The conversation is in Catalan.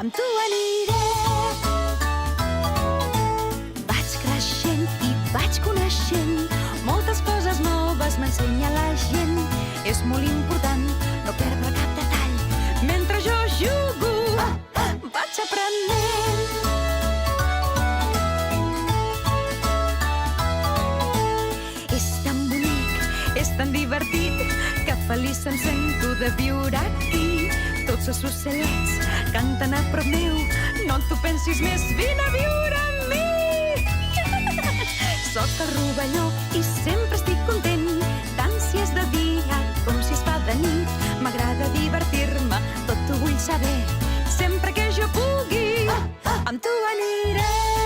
amb tu aniré. Vaig creixent i vaig coneixent moltes coses noves, m'ensenya la gent. És molt important no perdre cap detall. Mentre jo jugo, vaig aprenent. És tan bonic, és tan divertit, que feliç em sento de viure aquí. Tots els ocellets canten a prop meu. No t'ho pensis més, vine a viure amb mi. Soc el rovelló i sempre estic content, tant si és de dia com si es fa de nit. M'agrada divertir-me, tot ho vull saber. Sempre que jo pugui, amb tu aniré.